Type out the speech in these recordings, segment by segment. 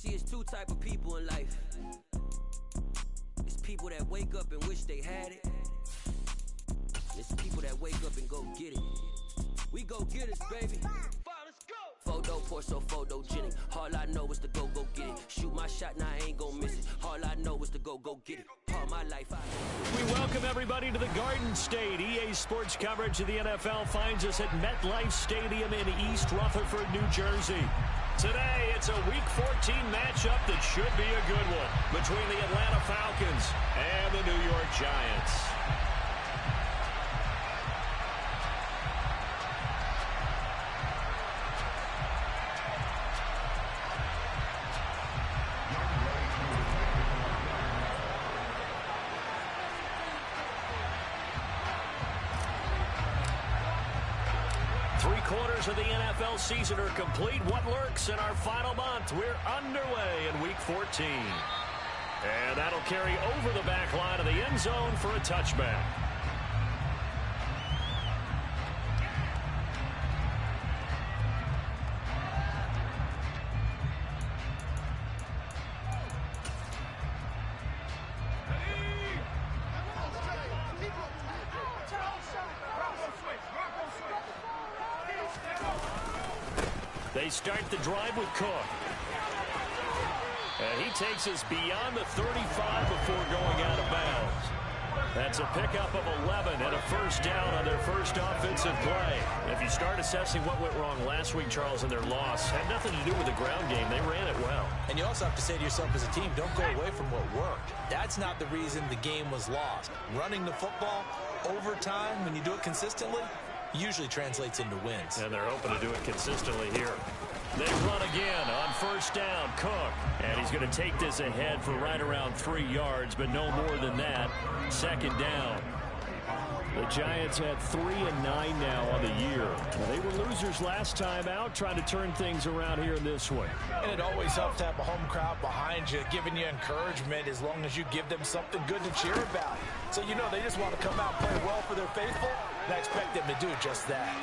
See, it's two type of people in life. It's people that wake up and wish they had it. It's people that wake up and go get it. We go get it, baby. Photo poor, so photogenic. All I know is to go get it. Shoot my shot, now I ain't gon' miss it. All I know is to go get it. All my life We welcome everybody to the Garden State. EA Sports coverage of the NFL finds us at MetLife Stadium in East Rutherford, New Jersey. Today, it's a Week 14 matchup that should be a good one between the Atlanta Falcons and the New York Giants. Three-quarters of the NFL season are complete. What lurks in our final month? We're underway in Week 14. And that'll carry over the back line of the end zone for a touchback. They start the drive with Cook. And he takes us beyond the 35 before going out of bounds. That's a pickup of 11 and a first down on their first offensive play. If you start assessing what went wrong last week, Charles, in their loss, had nothing to do with the ground game. They ran it well. And you also have to say to yourself as a team, don't go away from what worked. That's not the reason the game was lost. Running the football over time, when you do it consistently, usually translates into wins. And they're hoping to do it consistently here. They run again on first down, Cook. And he's going to take this ahead for right around 3 yards, but no more than that. Second down. The Giants had 3 and 9 now on the year. They were losers last time out, trying to turn things around here in this one. And it always helps to have a home crowd behind you, giving you encouragement as long as you give them something good to cheer about. So you know they just want to come out and play well for their faithful, and I expect them to do just that.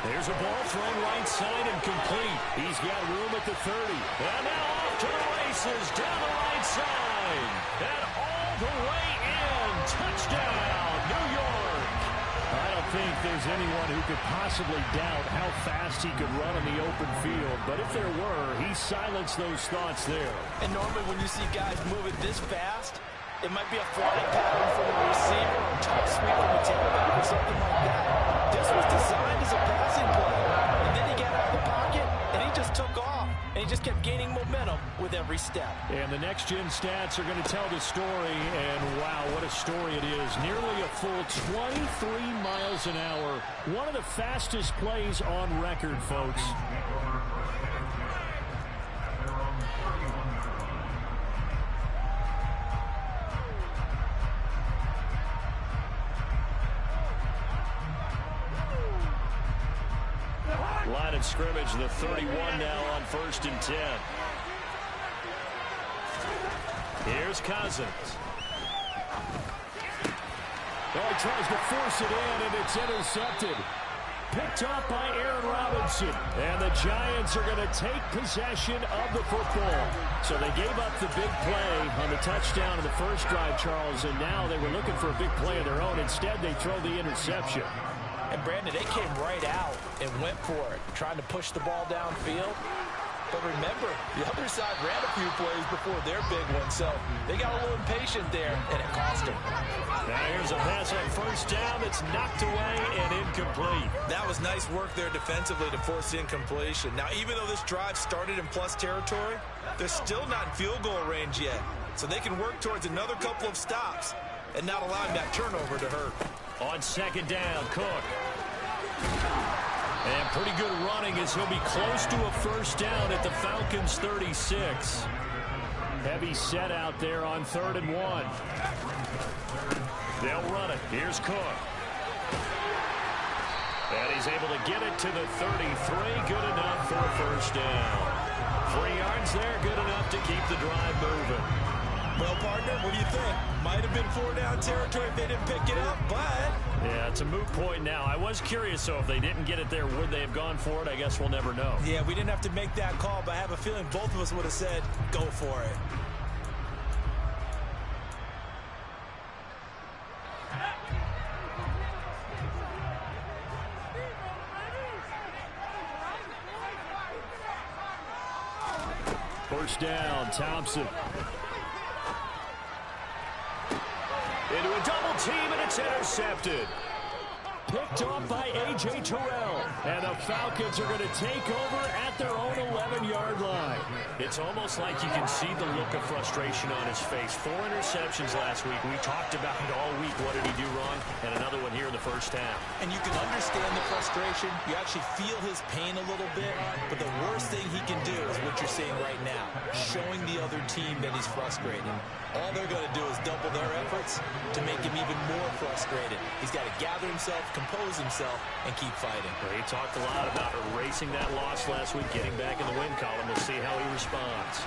There's a ball thrown right side and complete. He's got room at the 30. And now off to the races down the right side. And all the way in. Touchdown, New York. I don't think there's anyone who could possibly doubt how fast he could run in the open field. But if there were, he silenced those thoughts there. And normally when you see guys move it this fast, it might be a flying pattern from a receiver or a tough sweep from a tailback or something like that. This was designed as a passing play. And then he got out of the pocket, and he just took off. And he just kept gaining momentum with every step. And the next-gen stats are going to tell the story. And, wow, what a story it is. Nearly a full 23 miles an hour. One of the fastest plays on record, folks. Line of scrimmage, the 31 now on 1st and 10. Here's Cousins. Oh, he tries to force it in, and it's intercepted. Picked up by Aaron Robinson. And the Giants are going to take possession of the football. So they gave up the big play on the touchdown in the first drive, Charles, and now they were looking for a big play of their own. Instead, they throw the interception. And, Brandon, they came right out and went for it, trying to push the ball downfield. But remember, the other side ran a few plays before their big one, so they got a little impatient there, and it cost them. Now here's a pass on first down that's knocked away and incomplete. That was nice work there defensively to force the incompletion. Now, even though this drive started in plus territory, they're still not in field goal range yet. So they can work towards another couple of stops and not allowing that turnover to hurt. On second down, Cook. And pretty good running as he'll be close to a first down at the Falcons' 36. Heavy set out there on 3rd and 1. They'll run it. Here's Cook. And he's able to get it to the 33. Good enough for a first down. 3 yards there, good enough to keep the drive moving. Well, partner, what do you think? Might have been 4-down territory if they didn't pick it up, but... Yeah, it's a moot point now. I was curious, so if they didn't get it there, would they have gone for it? I guess we'll never know. Yeah, we didn't have to make that call, but I have a feeling both of us would have said, go for it. First down, Thompson. Into a double team, and it's intercepted. Picked off by A.J. Terrell. And the Falcons are going to take over at their own 11-yard line. It's almost like you can see the look of frustration on his face. 4 interceptions last week. We talked about it all week. What did he do wrong? And another one here in the first half. And you can understand the frustration. You actually feel his pain a little bit. But the worst thing he can do is what you're seeing right now. Showing the other team that he's frustrated. All they're going to do is double their efforts to make him even more frustrated. He's got to gather himself, compose himself, and keep fighting. Well, he talked a lot about erasing that loss last week, getting back in the win column. We'll see how he responds.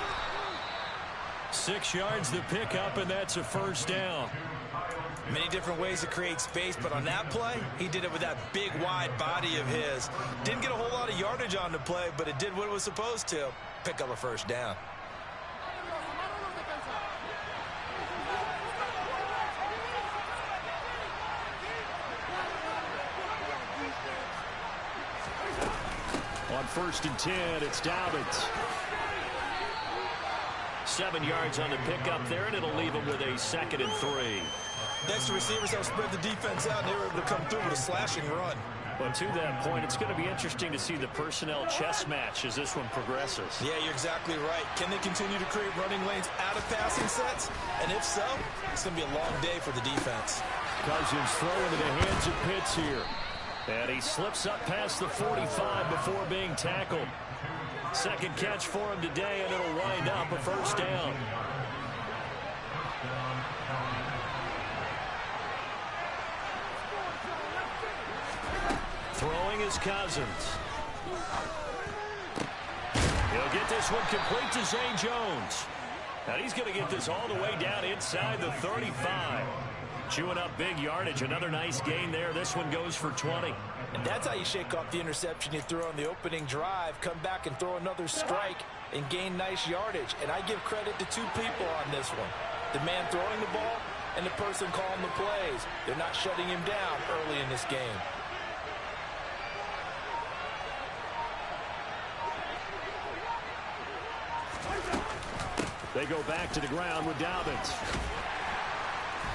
6 yards the pickup, and that's a first down. Many different ways to create space, but on that play, he did it with that big, wide body of his. Didn't get a whole lot of yardage on the play, but it did what it was supposed to. Pick up a first down. On 1st and 10, it's Dobbins. 7 yards on the pickup there, and it'll leave him with a 2nd and 3. Next, the receivers have spread the defense out, and they were able to come through with a slashing run. But to that point, it's going to be interesting to see the personnel chess match as this one progresses. Yeah, you're exactly right. Can they continue to create running lanes out of passing sets? And if so, it's going to be a long day for the defense. Cousins throwing to the hands of Pitts here. And he slips up past the 45 before being tackled. 2nd catch for him today, and it'll wind up a first down. Throwing is Cousins. He'll get this one complete to Zay Jones. And he's going to get this all the way down inside the 35. Chewing up big yardage. Another nice gain there. This one goes for 20. And that's how you shake off the interception you threw on the opening drive. Come back and throw another strike and gain nice yardage. And I give credit to 2 people on this one. The man throwing the ball and the person calling the plays. They're not shutting him down early in this game. They go back to the ground with Dobbins.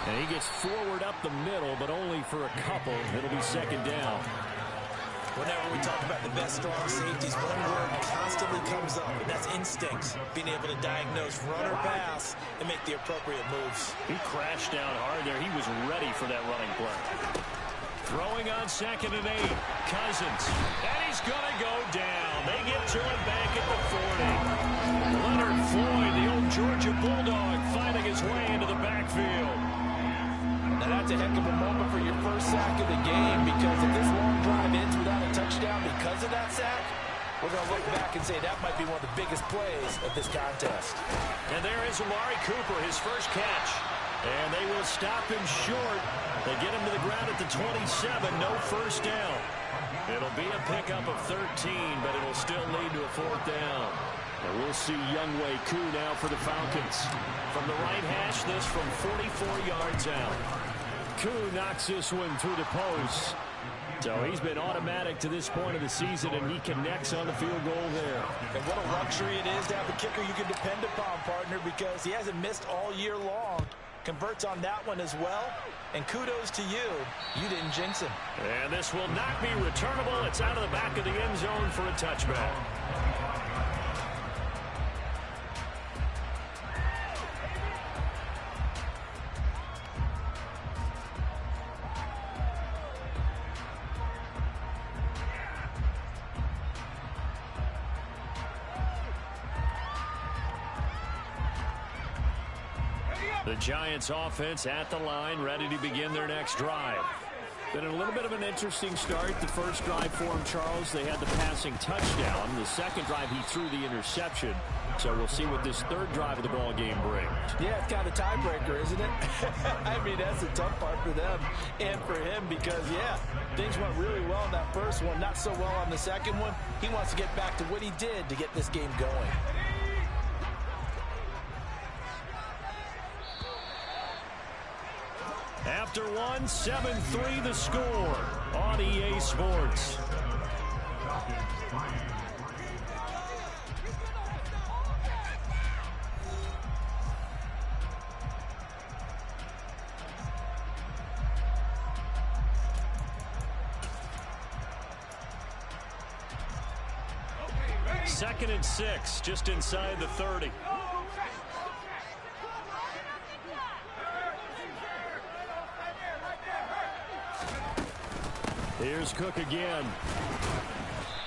And he gets forward up the middle, but only for a couple. It'll be 2nd down. Whenever we talk about the best strong safeties, one word constantly comes up, and that's instincts. Being able to diagnose run or pass and make the appropriate moves. He crashed down hard there. He was ready for that running play. Throwing on 2nd and 8. Cousins. And he's going to go down. They get to him back at the 40. Leonard Floyd, the old Georgia Bulldog, finding his way into the backfield. Now that's a heck of a moment for your first sack of the game, because if this long drive ends without a touchdown because of that sack, we're going to look back and say that might be one of the biggest plays of this contest. And there is Amari Cooper, his first catch. And they will stop him short. They get him to the ground at the 27, no first down. It'll be a pickup of 13, but it'll still lead to a 4th down. And we'll see Younghoe Koo now for the Falcons. From the right hash, this from 44 yards out. Koo knocks this one through the post. So he's been automatic to this point of the season, and he connects on the field goal there. And what a luxury it is to have a kicker you can depend upon, partner, because he hasn't missed all year long. Converts on that one as well. And kudos to you. You didn't jinx him. And this will not be returnable. It's out of the back of the end zone for a touchback. The Giants offense at the line, ready to begin their next drive. Been a little bit of an interesting start. The first drive for him, Charles, they had the passing touchdown. The second drive, he threw the interception. So we'll see what this third drive of the ball game brings. Yeah, it's kind of a tiebreaker, isn't it? I mean, that's the tough part for them and for him because, yeah, things went really well in that first one, not so well on the second one. He wants to get back to what he did to get this game going. After one, 7-3 the score on EA Sports. Second and 6, just inside the 30. Here's Cook again.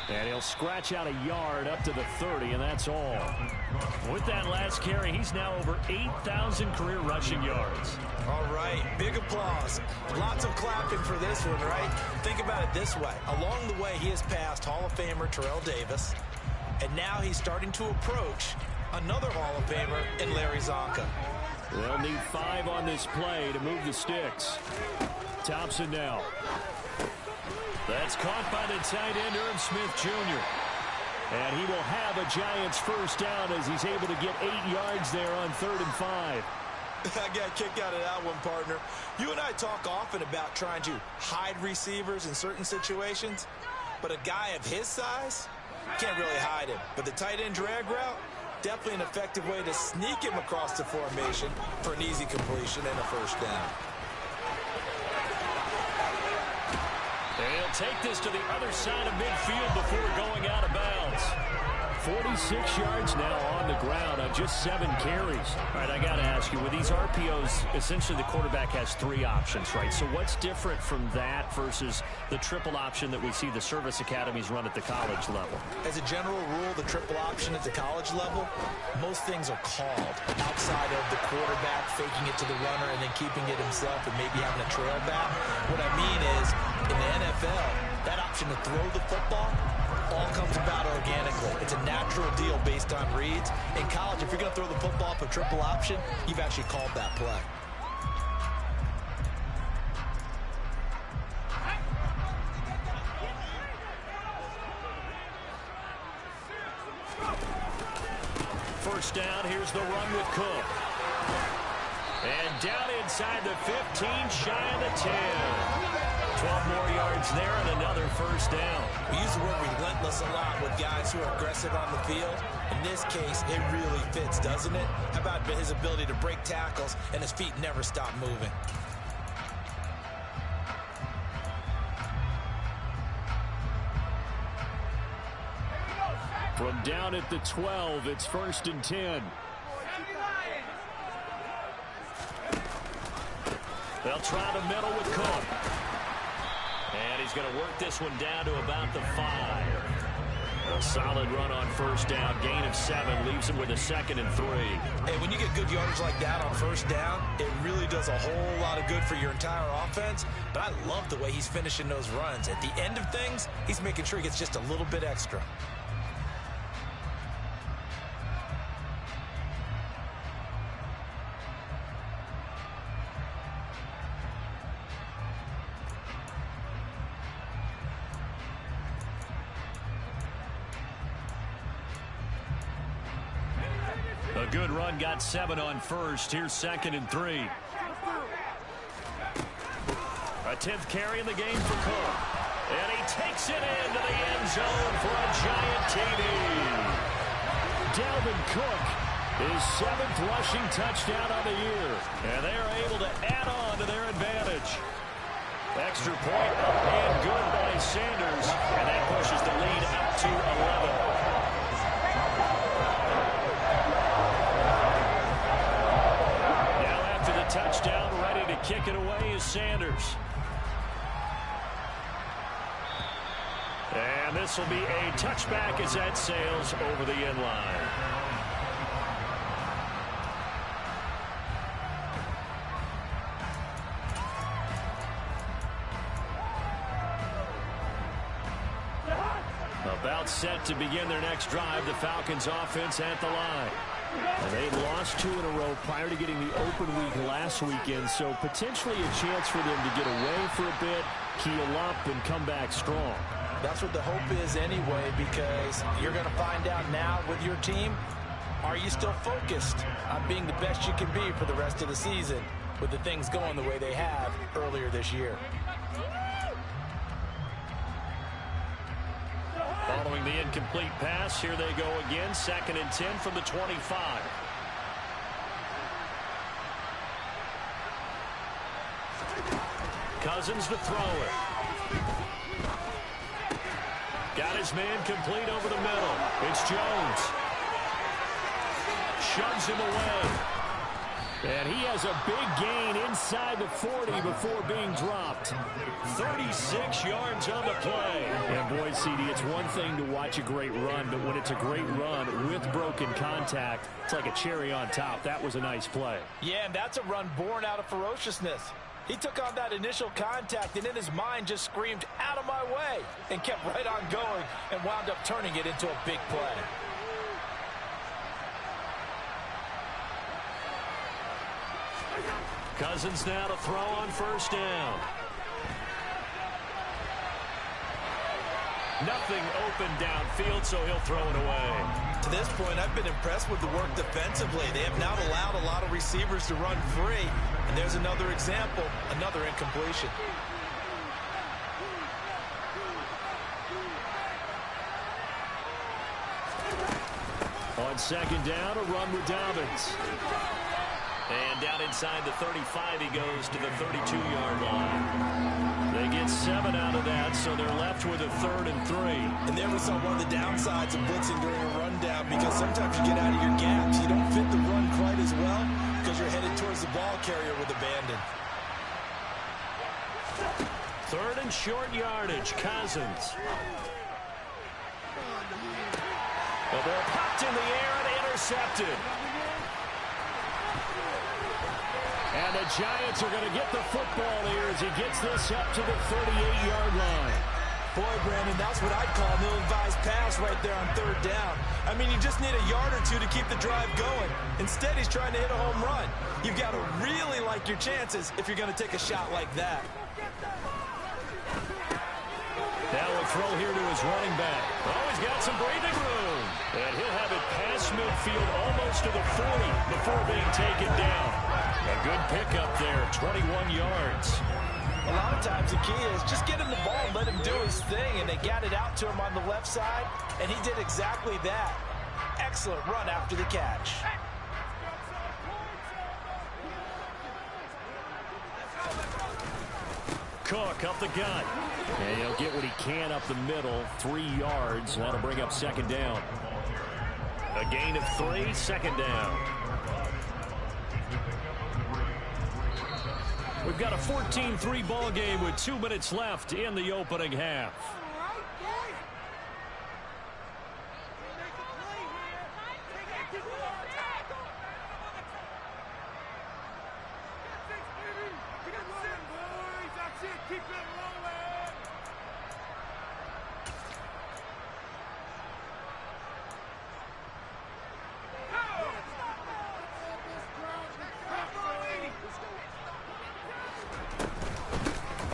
And he'll scratch out a yard up to the 30, and that's all. With that last carry, he's now over 8,000 career rushing yards. All right, big applause. Lots of clapping for this one, right? Think about it this way. Along the way, he has passed Hall of Famer Terrell Davis, and now he's starting to approach another Hall of Famer in Larry Zonka. They'll need 5 on this play to move the sticks. Thompson now. That's caught by the tight end, Irv Smith Jr. And he will have a Giants first down as he's able to get 8 yards there on 3rd and 5. I got a kick out of that one, partner. You and I talk often about trying to hide receivers in certain situations, but a guy of his size can't really hide him. But the tight end drag route, definitely an effective way to sneak him across the formation for an easy completion and a first down. They'll take this to the other side of midfield before going out of bounds. 46 yards now on the ground on just 7 carries. All right, I got to ask you, with these RPOs, essentially the quarterback has 3 options, right? So what's different from that versus the triple option that we see the service academies run at the college level? As a general rule, the triple option at the college level, most things are called outside of the quarterback faking it to the runner and then keeping it himself and maybe having a trail back. What I mean is, in the NFL, that option to throw the football all comes about organically. It's a natural deal based on reads. In college, if you're going to throw the football up a triple option, you've actually called that play. First down, here's the run with Cook. And down inside the 15, shy of the 10. 12 more yards there and another first down. We use the word relentless a lot with guys who are aggressive on the field. In this case, it really fits, doesn't it? How about his ability to break tackles and his feet never stop moving? From down at the 12, it's 1st and 10. They'll try the middle with Cook. And he's going to work this one down to about the 5. A solid run on first down. Gain of 7 leaves him with a 2nd and 3. Hey, when you get good yardage like that on first down, it really does a whole lot of good for your entire offense. But I love the way he's finishing those runs. At the end of things, he's making sure he gets just a little bit extra. A good run, got 7 on first. Here's 2nd and 3. A 10th carry in the game for Cook. And he takes it into the end zone for a Giant TD. Dalvin Cook, his 7th rushing touchdown of the year. And they are able to add on to their advantage. Extra point up and good by Sanders. And that pushes the lead up to 11. Touchdown, ready to kick it away is Sanders. And this will be a touchback as that sails over the end line. A About set to begin their next drive, the Falcons offense at the line. And they lost 2 in a row prior to getting the open week last weekend, so potentially a chance for them to get away for a bit, heal up, and come back strong. That's what the hope is anyway, because you're going to find out now with your team, are you still focused on being the best you can be for the rest of the season with the things going the way they have earlier this year? Following the incomplete pass, here they go again, 2nd and 10 from the 25. Cousins to throw it. Got his man complete over the middle. It's Jones. Shoves him away. And he has a big gain inside the 40 before being dropped. 36 yards on the play. And boy, CD, it's one thing to watch a great run, but when it's a great run with broken contact, it's like a cherry on top. That was a nice play. Yeah, and that's a run born out of ferociousness. He took on that initial contact and in his mind just screamed, "Out of my way," and kept right on going and wound up turning it into a big play. Cousins now to throw on 1st down. Nothing open downfield, so he'll throw it away. To this point, I've been impressed with the work defensively. They have not allowed a lot of receivers to run free. And there's another example, another incompletion. On 2nd down, a run with Dobbins. And down inside the 35, he goes to the 32-yard line. They get 7 out of that, so they're left with a 3rd and 3. And there we saw one of the downsides of blitzing during a rundown, because sometimes you get out of your gaps. You don't fit the run quite as well because you're headed towards the ball carrier with abandon. 3rd and short yardage, Cousins. The ball popped in the air and intercepted. And the Giants are going to get the football here as he gets this up to the 38-yard line. Boy, Brandon, that's what I'd call an ill-advised pass right there on 3rd down. I mean, you just need a yard or two to keep the drive going. Instead, he's trying to hit a home run. You've got to really like your chances if you're going to take a shot like that. Now a throw here to his running back. Oh, he's got some breathing room. And he'll have it past midfield almost to the 40 before being taken down. A good pickup there, 21 yards. A lot of times the key is just get him the ball and let him do his thing, and they got it out to him on the left side, and he did exactly that. Excellent run after the catch. Cook up the gut. And he'll get what he can up the middle, 3 yards. That'll bring up 2nd down. A gain of 3, 2nd down. We've got a 14-3 ball game with 2 minutes left in the opening half.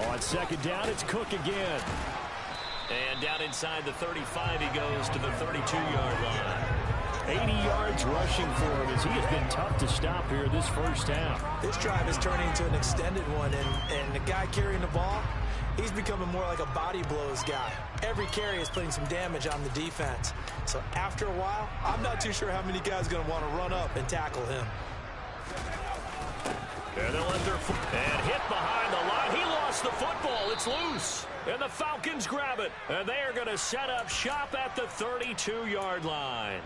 On 2nd down, it's Cook again. And down inside the 35, he goes to the 32-yard line. 80 yards rushing for him as he has been tough to stop here this first half. This drive is turning into an extended one, and the guy carrying the ball, he's becoming more like a body blows guy. Every carry is putting some damage on the defense. So after a while, I'm not too sure how many guys are going to want to run up and tackle him. And they'll let their and hit behind the line. He lost the football. It's loose. And the Falcons grab it. And they are going to set up shop at the 32-yard line.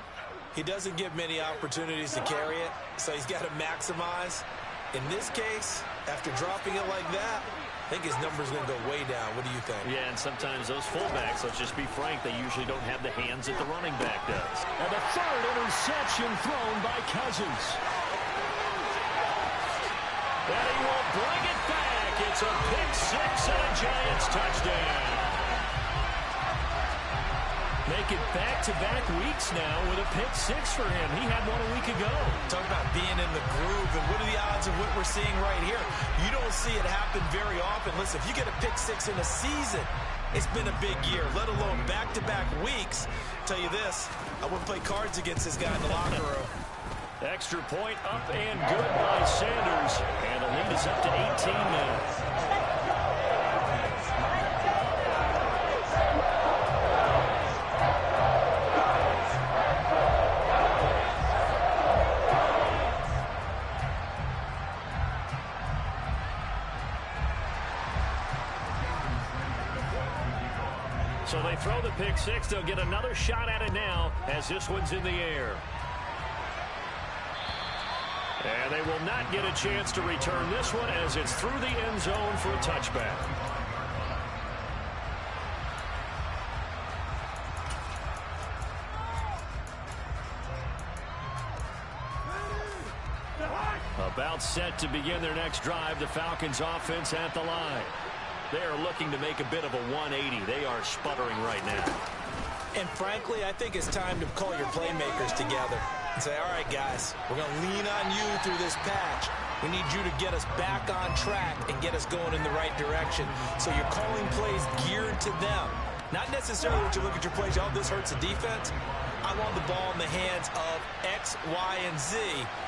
He doesn't get many opportunities to carry it, so he's got to maximize. In this case, after dropping it like that, I think his number's going to go way down. What do you think? Yeah, and sometimes those fullbacks, let's just be frank, they usually don't have the hands that the running back does. And the 3rd interception thrown by Cousins. And he will bring it back. It's a pick 6 and a Giants touchdown. make it back-to-back weeks now with a pick six for him. He had one a week ago. Talk about being in the groove, and what are the odds of what we're seeing right here? You don't see it happen very often. Listen, if you get a pick six in a season, it's been a big year, let alone back-to-back weeks. Tell you this, I wouldn't play cards against this guy in the locker room. Extra point up and good by Sanders. And the lead is up to 18 now. So they throw the pick six. They'll get another shot at it now as this one's in the air. And they will not get a chance to return this one as it's through the end zone for a touchback. About set to begin their next drive. The Falcons offense at the line. They are looking to make a bit of a 180. They are sputtering right now. And frankly, I think it's time to call your playmakers together and say, all right, guys, we're going to lean on you through this patch. We need you to get us back on track and get us going in the right direction. So you're calling plays geared to them. Not necessarily that you look at your plays, oh, this hurts the defense. I want the ball in the hands of X, Y, and Z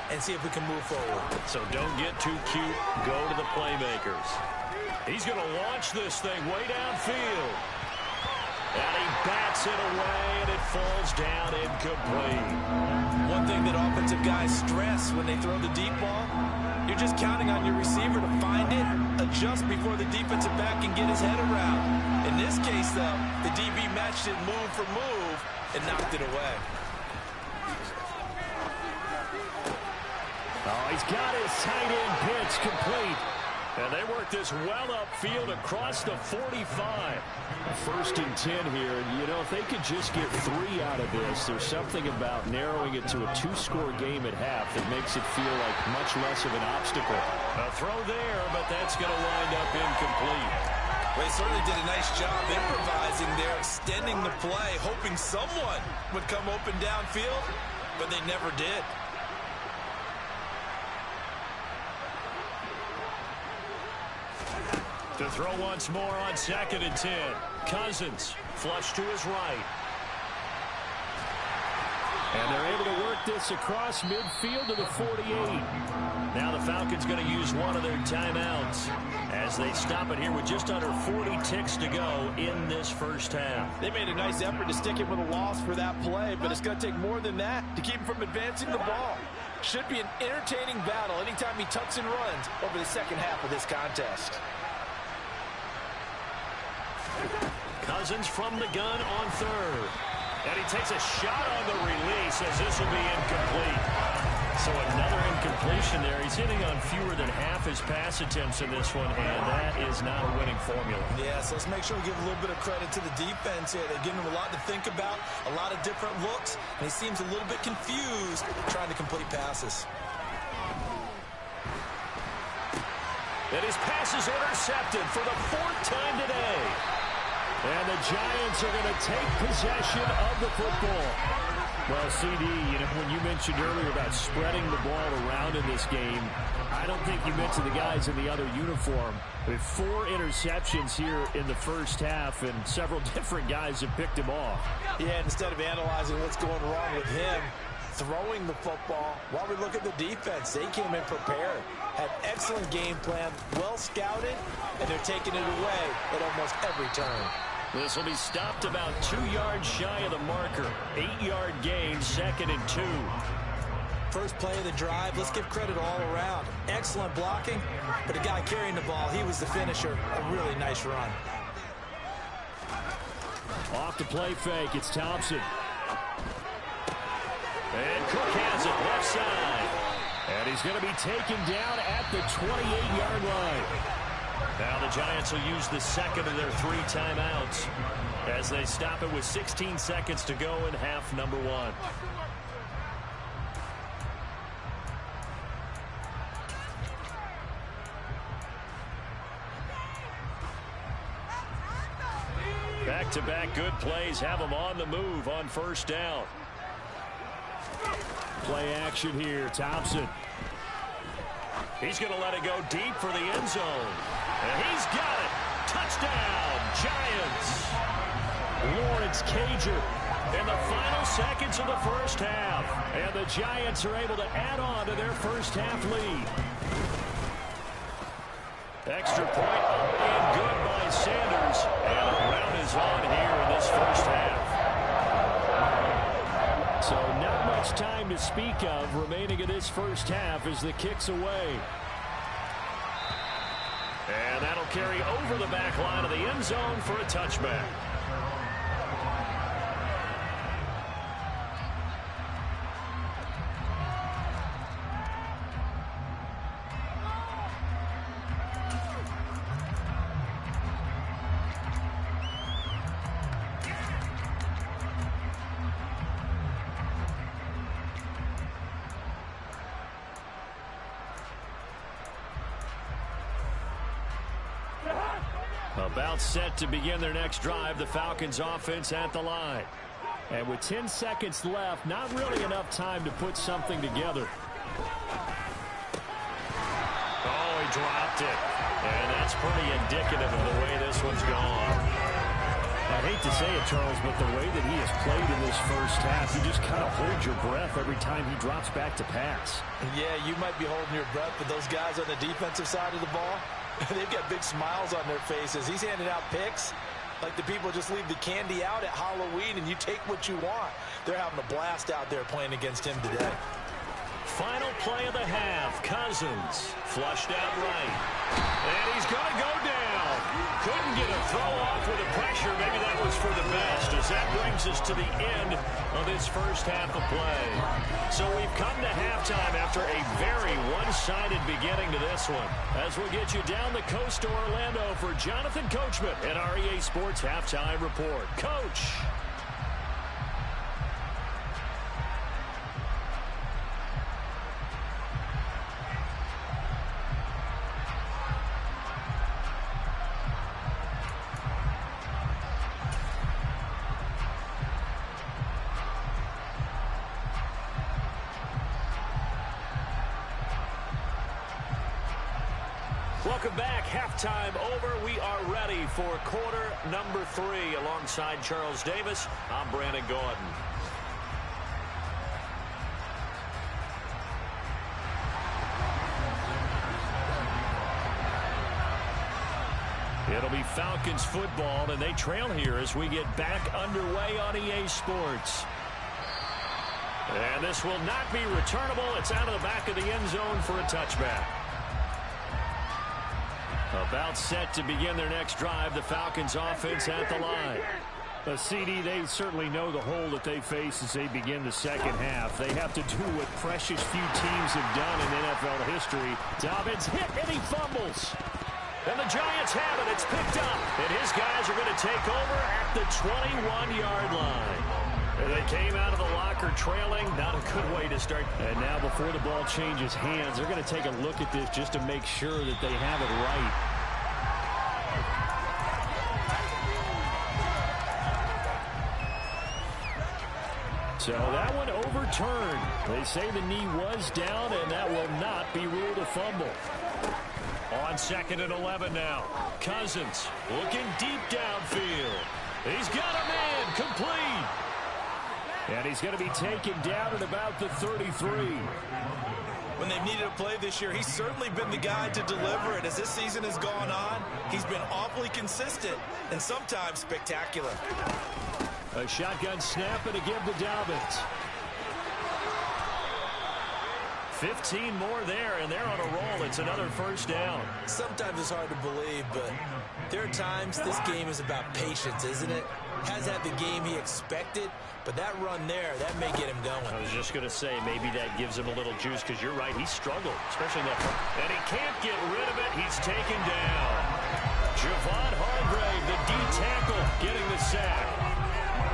and see if we can move forward. So don't get too cute. Go to the playmakers. He's going to launch this thing way downfield. And he bats it away, and it falls down incomplete. One thing that offensive guys stress when they throw the deep ball, you're just counting on your receiver to find it, adjust before the defensive back can get his head around. In this case, though, the DB matched it move for move and knocked it away. Oh, he's got his tight end pitch complete. And they work this well upfield across the 45. First and 10 here. And, you know, if they could just get 3 out of this, there's something about narrowing it to a 2-score game at half that makes it feel like much less of an obstacle. A throw there, but that's going to wind up incomplete. Well, he certainly did a nice job improvising there, extending the play, hoping someone would come open downfield, but they never did. To throw once more on 2nd and 10. Cousins flush to his right. And they're able to work this across midfield to the 48. Now the Falcons going to use one of their timeouts as they stop it here with just under 40 ticks to go in this first half. They made a nice effort to stick him with a loss for that play, but it's going to take more than that to keep him from advancing the ball. Should be an entertaining battle anytime he tucks and runs over the second half of this contest. Cousins from the gun on 3rd. And he takes a shot on the release as this will be incomplete. So another incompletion there. He's hitting on fewer than half his pass attempts in this one, and that is not a winning formula. Yeah, so let's make sure we give a little bit of credit to the defense here. They're giving him a lot to think about, a lot of different looks, and he seems a little bit confused trying to complete passes. And his pass is intercepted for the 4th time today. And the Giants are going to take possession of the football. Well, CD, you know, when you mentioned earlier about spreading the ball around in this game, I don't think you mentioned the guys in the other uniform. With 4 interceptions here in the first half, and several different guys have picked him off. Yeah, instead of analyzing what's going wrong with him, throwing the football, while we look at the defense, they came in prepared, had excellent game plan, well scouted, and they're taking it away at almost every turn. This will be stopped about 2 yards shy of the marker. 8-yard gain, 2nd and 2. First play of the drive, let's give credit all around. Excellent blocking, but the guy carrying the ball, he was the finisher. A really nice run. Off the play fake, it's Thompson. And Cook has it left side. And he's going to be taken down at the 28-yard line. Now the Giants will use the second of their 3 timeouts as they stop it with 16 seconds to go in half number 1. Back-to-back good plays have them on the move on first down. Play action here. Thompson. He's going to let it go deep for the end zone. And he's got it. Touchdown, Giants. Lawrence Cager in the final seconds of the first half. And the Giants are able to add on to their first half lead. Extra point up and good by Sanders. And the round is on here in this first half. So not much time to speak of remaining in this first half as the kick's away. And that'll carry over the back line of the end zone for a touchback. About set to begin their next drive, the Falcons offense at the line. And with 10 seconds left, not really enough time to put something together. Oh, he dropped it. And that's pretty indicative of the way this one's gone. I hate to say it, Charles, but the way that he has played in this first half, you just kind of hold your breath every time he drops back to pass. Yeah, you might be holding your breath, but those guys on the defensive side of the ball, they've got big smiles on their faces. He's handing out picks like the people just leave the candy out at Halloween and you take what you want. They're having a blast out there playing against him today. Final play of the half. Cousins flushed out right. And he's going to go down. Couldn't get a throw off with the pressure. Maybe that was for the best, as that brings us to the end of this first half of play. So we've come to halftime after a very one-sided beginning to this one. As we'll get you down the coast to Orlando for Jonathan Coachman at our EA Sports Halftime Report. Coach. Welcome back. Halftime over. We are ready for quarter number 3. Alongside Charles Davis, I'm Brandon Gordon. It'll be Falcons football, and they trail here as we get back underway on EA Sports. And this will not be returnable. It's out of the back of the end zone for a touchback. About set to begin their next drive, the Falcons offense at the line. CD, they certainly know the hole that they face as they begin the second half. They have to do what precious few teams have done in NFL history. Dobbins hit and he fumbles. And the Giants have it. It's picked up. And his guys are going to take over at the 21-yard line. And they came out of the locker trailing. Not a good way to start. And now before the ball changes hands, they're going to take a look at this just to make sure that they have it right. So that one overturned. They say the knee was down, and that will not be ruled a fumble. On 2nd and 11 now. Cousins looking deep downfield. He's got a man complete. And he's going to be taken down at about the 33. When they've needed a play this year, he's certainly been the guy to deliver it. As this season has gone on, he's been awfully consistent and sometimes spectacular. A shotgun snap and a give to Dobbins. 15 more there, and they're on a roll. It's another first down. Sometimes it's hard to believe, but there are times this game is about patience, isn't it? Has had the game he expected, but that run there, that may get him going. I was just going to say, maybe that gives him a little juice, because you're right, he struggled, especially in that front. And he can't get rid of it. He's taken down. Javon Hargrave, the D tackle, getting the sack.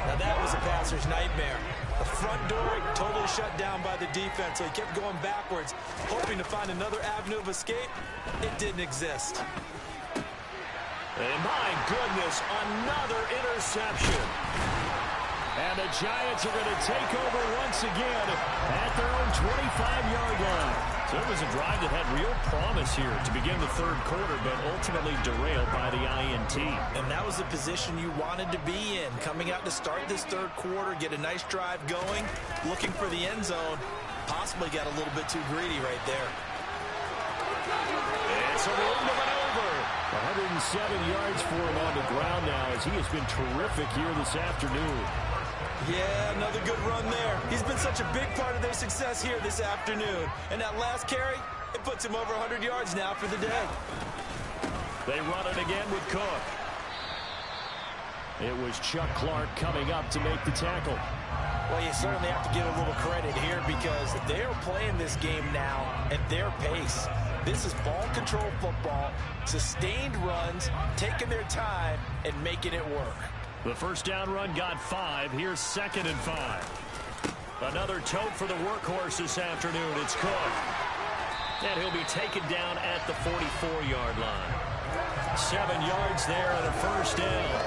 Now that was a passer's nightmare. The front door totally shut down by the defense, so he kept going backwards, hoping to find another avenue of escape. It didn't exist. And my goodness, another interception. And the Giants are going to take over once again at their own 25-yard line. So it was a drive that had real promise here to begin the third quarter, but ultimately derailed by the INT. And that was the position you wanted to be in. Coming out to start this third quarter, get a nice drive going, looking for the end zone. Possibly got a little bit too greedy right there. It's a room to maneuver. 107 yards for him on the ground now as he has been terrific here this afternoon. Yeah, another good run there. He's been such a big part of their success here this afternoon. And that last carry, it puts him over 100 yards now for the day. They run it again with Cook. It was Chuck Clark coming up to make the tackle. Well, you certainly have to give a little credit here because they are playing this game now at their pace. This is ball control football, sustained runs, taking their time, and making it work. The first down run got 5. Here's 2nd and 5. Another tote for the workhorse this afternoon. It's Cook. And he'll be taken down at the 44-yard line. 7 yards there and a first down.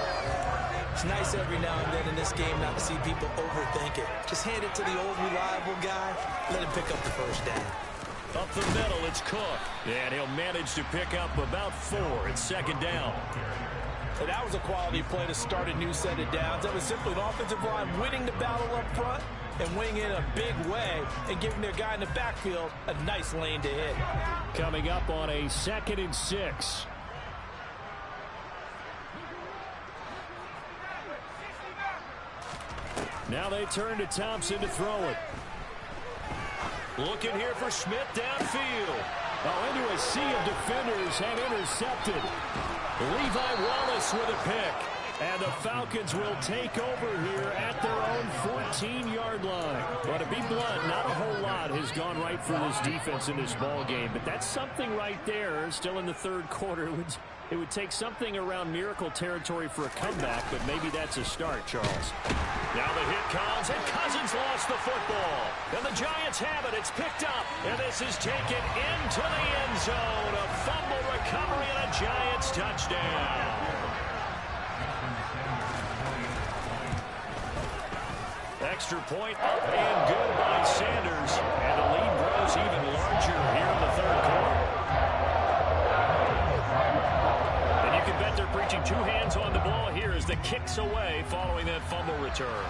It's nice every now and then in this game not to see people overthink it. Just hand it to the old reliable guy. Let him pick up the first down. Up the middle, it's Cook. And he'll manage to pick up about 4. It's 2nd down. And that was a quality play to start a new set of downs. That was simply an offensive line winning the battle up front and winning in a big way and giving their guy in the backfield a nice lane to hit. Coming up on a 2nd and 6. Now they turn to Thompson to throw it. Looking here for Smith downfield. Oh, into a sea of defenders and intercepted. Levi Wallace with a pick. And the Falcons will take over here at their own 14-yard line. But to be blunt, not a whole lot has gone right for this defense in this ball game. But that's something right there. Still in the third quarter. It would take something around miracle territory for a comeback, but maybe that's a start, Charles. Now the hit comes, and Cousins lost the football. And the Giants have it. It's picked up, and this is taken into the end zone. A fumble recovery and a Giants touchdown. Extra point up and good by Sanders. And the lead grows even larger here in the third quarter. And you can bet they're preaching 2 hands on the ball here as the kick's away following that fumble return.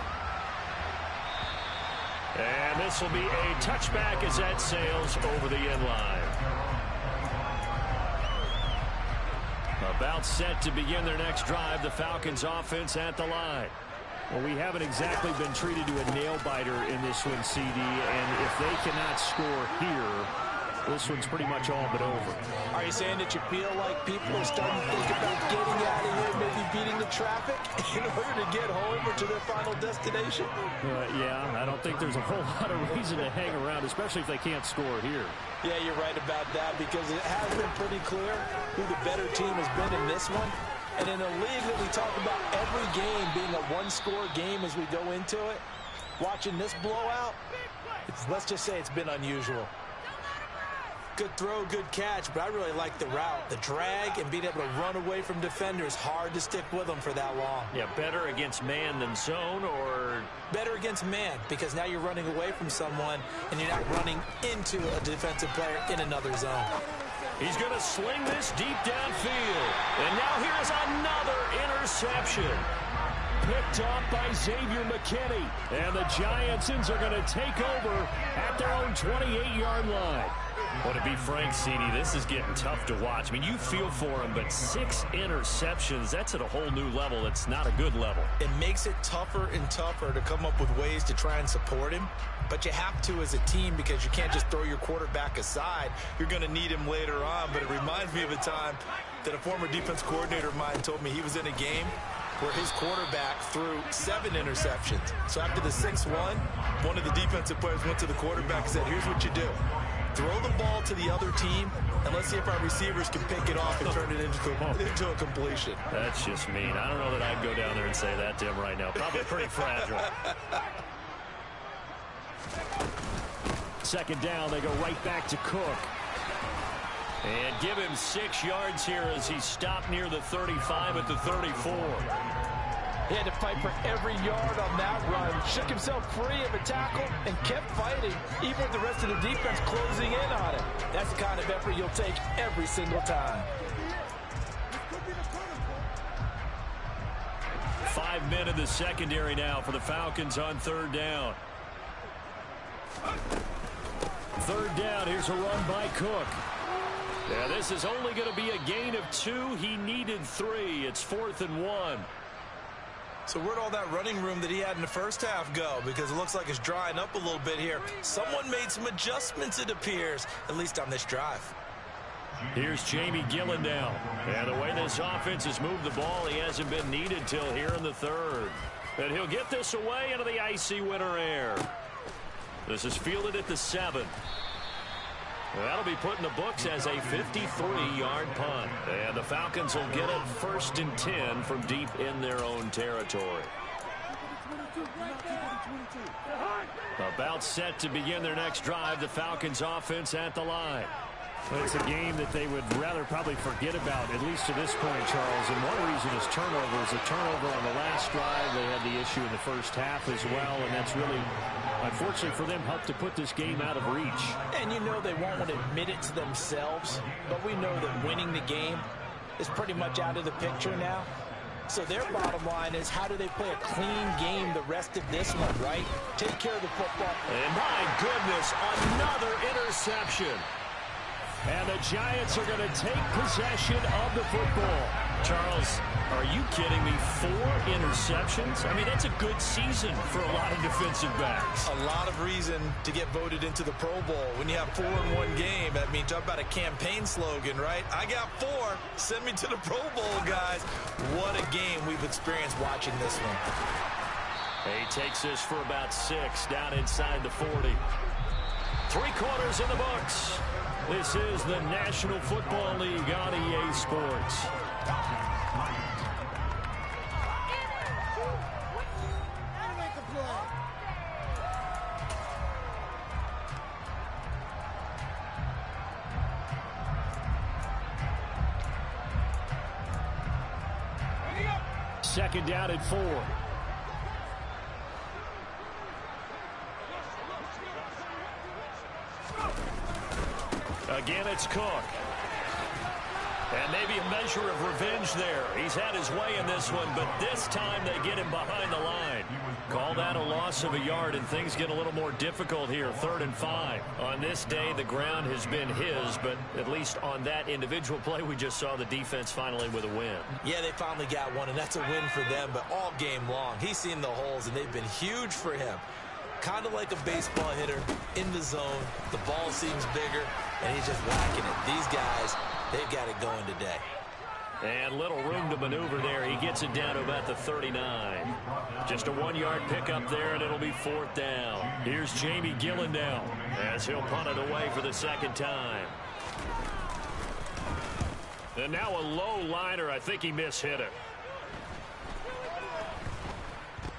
And this will be a touchback as that sails over the end line. About set to begin their next drive, the Falcons offense at the line. Well, we haven't exactly been treated to a nail-biter in this one, CD, and if they cannot score here, this one's pretty much all but over. Are you saying that you feel like people are starting to think about getting out of here, maybe beating the traffic in order to get home or to their final destination? Yeah, I don't think there's a whole lot of reason to hang around, especially if they can't score here. Yeah, you're right about that because it has been pretty clear who the better team has been in this one. And in a league that we talk about every game being a one-score game as we go into it, watching this blowout, let's just say it's been unusual. Good throw, good catch, but I really like the route. The drag and being able to run away from defenders, hard to stick with them for that long. Yeah, better against man than zone, or? Better against man, because now you're running away from someone and you're not running into a defensive player in another zone. He's going to sling this deep downfield. And now here's another interception. Picked off by Xavier McKinney. And the Giantsons are going to take over at their own 28-yard line. Well, to be frank, CD, this is getting tough to watch. I mean, you feel for him, but 6 interceptions, that's at a whole new level. It's not a good level. It makes it tougher and tougher to come up with ways to try and support him. But you have to as a team because you can't just throw your quarterback aside. You're going to need him later on. But it reminds me of a time that a former defense coordinator of mine told me he was in a game where his quarterback threw 7 interceptions. So after the 6th one of the defensive players went to the quarterback and said, here's what you do. Throw the ball to the other team, and let's see if our receivers can pick it off and turn it into a completion. That's just mean. I don't know that I'd go down there and say that to him right now. Probably pretty fragile. 2nd down, they go right back to Cook. And give him 6 yards here as he stopped near the 35 at the 34. He had to fight for every yard on that run. Shook himself free of a tackle and kept fighting, even with the rest of the defense closing in on it. That's the kind of effort you'll take every single time. 5 men in the secondary now for the Falcons on 3rd down. 3rd down, here's a run by Cook. Yeah, this is only going to be a gain of 2. He needed 3. It's 4th and 1. So where'd all that running room that he had in the first half go? Because it looks like it's drying up a little bit here. Someone made some adjustments, it appears, at least on this drive. Here's Jamie Gillen now. And the way this offense has moved the ball, he hasn't been needed till here in the 3rd. And he'll get this away into the icy winter air. This is fielded at the 7. That'll be put in the books as a 53-yard punt. And the Falcons will get it 1st and 10 from deep in their own territory. About set to begin their next drive, the Falcons offense at the line. Well, it's a game that they would rather probably forget about, at least to this point, Charles. And one reason is turnovers. A turnover on the last drive. They had the issue in the first half as well, and that's really, unfortunately for them, helped to put this game out of reach. And you know they won't want to admit it to themselves, but we know that winning the game is pretty much out of the picture now. So their bottom line is, how do they play a clean game the rest of this one, right? Take care of the football. And my goodness, another interception. And the Giants are going to take possession of the football. Charles, are you kidding me? 4 interceptions? I mean, that's a good season for a lot of defensive backs. A lot of reason to get voted into the Pro Bowl. When you have 4 in one game, I mean, talk about a campaign slogan, right? I got 4. Send me to the Pro Bowl, guys. What a game we've experienced watching this one. He takes this for about 6 down inside the 40. 3 quarters in the books. This is the National Football League on EA Sports. Second down at 4. Again, it's Cook. And maybe a measure of revenge there. He's had his way in this one, but this time they get him behind the line. Call that a loss of a yard, and things get a little more difficult here. 3rd and 5. On this day, the ground has been his, but at least on that individual play, we just saw the defense finally with a win. Yeah, they finally got one, and that's a win for them, but all game long, he's seen the holes, and they've been huge for him. Kind of like a baseball hitter in the zone. The ball seems bigger, and he's just whacking it. These guys, they've got it going today. And little room to maneuver there. He gets it down to about the 39. Just a 1-yard pickup there, and it'll be 4th down. Here's Jamie Gillen now as he'll punt it away for the 2nd time. And now a low liner. I think he mishit it.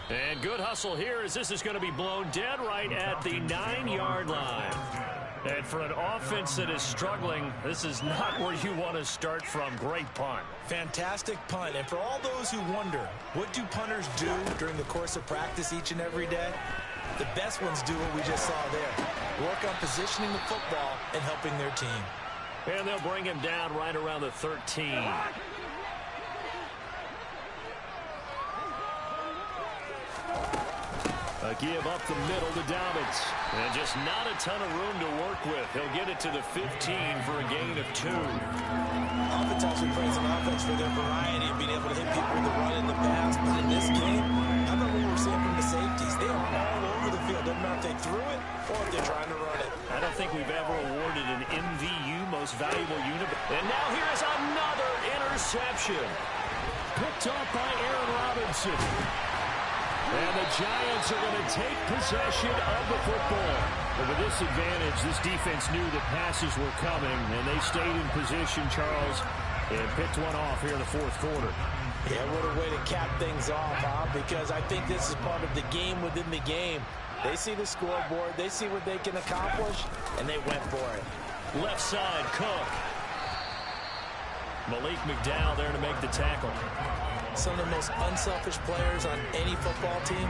And good hustle here as this is going to be blown dead right at the 9-yard line. And for an offense that is struggling, this is not where you want to start from. Great punt. Fantastic punt. And for all those who wonder, what do punters do during the course of practice each and every day? The best ones do what we just saw there. Work on positioning the football and helping their team. And they'll bring him down right around the 13. A give up the middle to Dobbins. And just not a ton of room to work with. He'll get it to the 15 for a gain of 2. Oftentimes we praise an offense for their variety of being able to hit people with the run in the pass. But in this game, how about what we're seeing from the safeties? They are all over the field. Doesn't matter if they threw it or if they're trying to run it. I don't think we've ever awarded an MVU, most valuable unit. And now here's another interception. Picked off by Aaron Robinson. And the Giants are going to take possession of the football. But with this advantage, this defense knew that passes were coming, and they stayed in position, Charles, and picked one off here in the 4th quarter. Yeah, what a way to cap things off, huh? Because I think this is part of the game within the game. They see the scoreboard, they see what they can accomplish, and they went for it. Left side, Cook. Malik McDowell there to make the tackle. Some of the most unselfish players on any football team,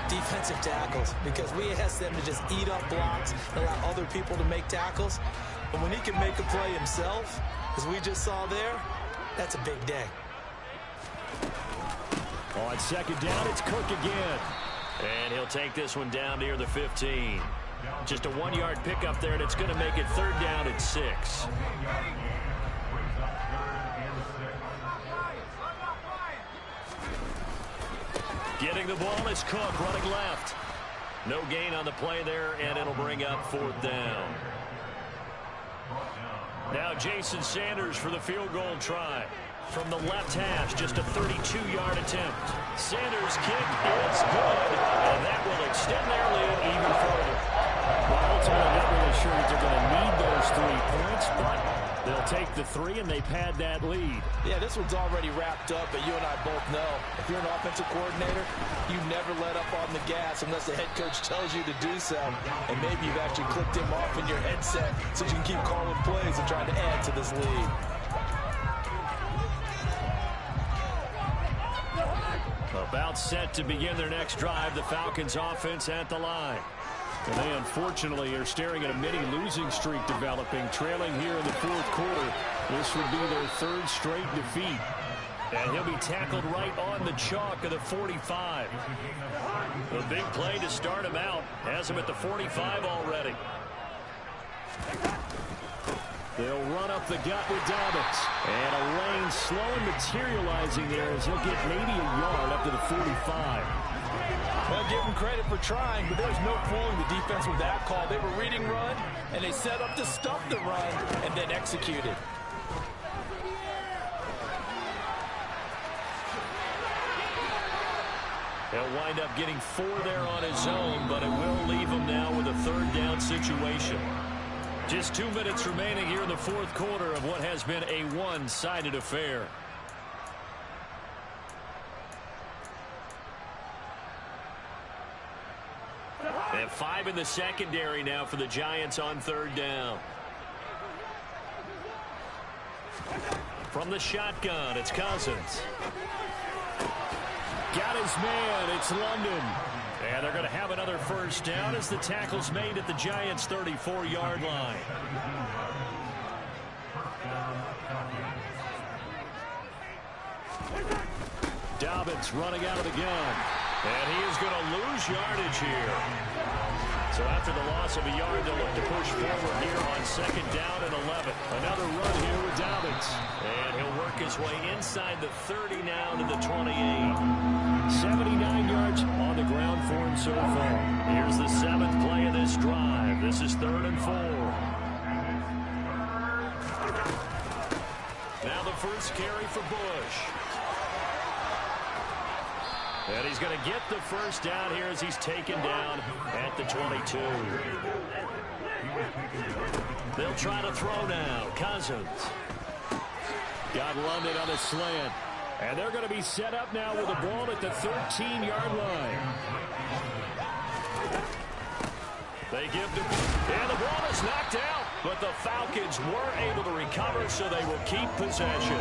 defensive tackles, because we ask them to just eat up blocks and allow other people to make tackles. And when he can make a play himself, as we just saw there, that's a big day. On second down, it's Cook again. And he'll take this one down near the 15. Just a 1-yard pickup there, and it's going to make it 3rd down and 6. Getting the ball is Cook running left. No gain on the play there, and it'll bring up 4th down. Now Jason Sanders for the field goal try. From the left hash, just a 32-yard attempt. Sanders' kick is good, and that will extend their lead even further. Well, ultimately, I'm not really sure that they're going to need those 3 points, but they'll take the 3 and they pad that lead. Yeah, this one's already wrapped up, but you and I both know if you're an offensive coordinator, you never let up on the gas unless the head coach tells you to do so. And maybe you've actually clicked him off in your headset so you can keep calling plays and trying to add to this lead. About set to begin their next drive, the Falcons offense at the line. And they unfortunately are staring at a mini losing streak developing, trailing here in the 4th quarter. This would be their 3rd straight defeat. And he'll be tackled right on the chalk of the 45. A big play to start him out. Has him at the 45 already. They'll run up the gut with Dobbins. And a lane slow and materializing there as he'll get maybe a yard up to the 45. Well, give him credit for trying, but there's no fooling the defense with that call. They were reading run, and they set up to stop the run, and then executed. He'll wind up getting 4 there on his own, but it will leave him now with a 3rd down situation. Just 2 minutes remaining here in the 4th quarter of what has been a one-sided affair. They have 5 in the secondary now for the Giants on 3rd down. From the shotgun, it's Cousins. Got his man, it's London. And they're going to have another 1st down as the tackle's made at the Giants' 34-yard line. Dobbins running out of the gun. And he is going to lose yardage here. So after the loss of a yard, they'll look to push forward here on 2nd down and 11. Another run here with Dobbins. And he'll work his way inside the 30 now to the 28. 79 yards on the ground for him so far. Here's the 7th play of this drive. This is 3rd and 4. Now the first carry for Bush. And he's going to get the 1st down here as he's taken down at the 22. They'll try to throw now. Cousins. Got London on a slant. And they're going to be set up now with the ball at the 13-yard line. They give the... And the ball is knocked out. But the Falcons weren't able to recover, so they will keep possession.